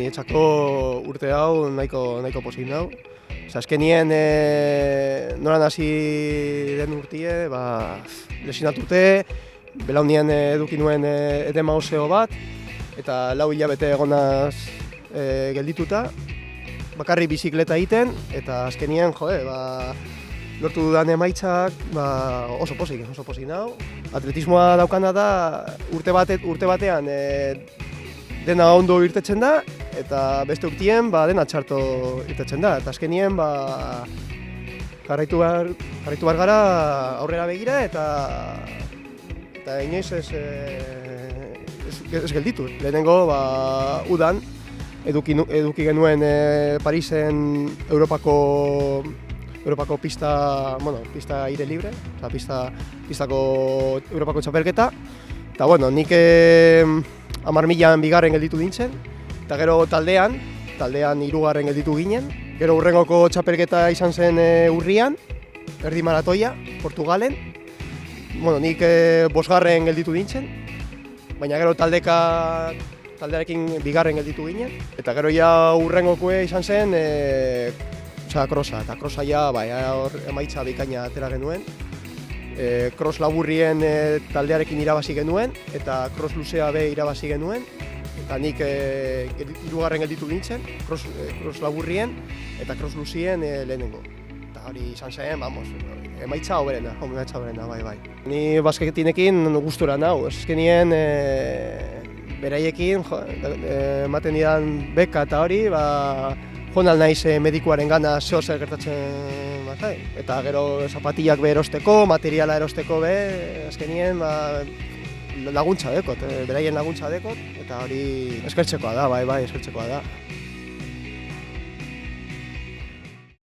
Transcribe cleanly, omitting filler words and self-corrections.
niretzako urte hau nahiko pozik nau. Azkenien noran hasi den urtie, lesionatute, belaunien eduki nuen edema oseo bat, eta 4 hilabete egonaz geldituta, bakarrik bizikleta egiten, eta azkenien, lortu dudan emaitzak oso pozik nau. Atletismoa daukana da urte batean dena ondo irtetzen da, eta beste urtien dena txarto irtetzen da. Eta azkenien jarraitu behar gara aurrera begira eta inoiz ez gelditu. Lehenengo udan eduki genuen Parisen Europako pista aire libre, pistako Europako txapelketa. Eta nik 10.000an bigarren gelditu nintzen, eta gero taldean 3. gelditu ginen. Gero hurrengoko txapelketa izan zen urrian, erdi maratoia, Portugalen. Nik 5. gelditu nintzen, baina gero taldearekin bigarren gelditu ginen. Eta gero hurrengokoe izan zen krosa, eta krosa emaitza bikaina atera genuen. Cross laburrien taldearekin irabazi genuen, eta cross luzea irabazi genuen. Eta nik 3. gelditu nintzen, cross laburrien eta cross luzien lehenengo. Eta hori izan zen, emaitza hoberena, bai. Ni basketinekin gustura nau, ezkenien beraiekin ematen didan beka eta hori, jonal naiz medikuaren gana zer gertatzen bai. Eta gero zapatillak erosteko, materiala erosteko azkenien laguntza dekot, beraien laguntza dekot, eta hori eskertzekoa da, bai, eskertzekoa da.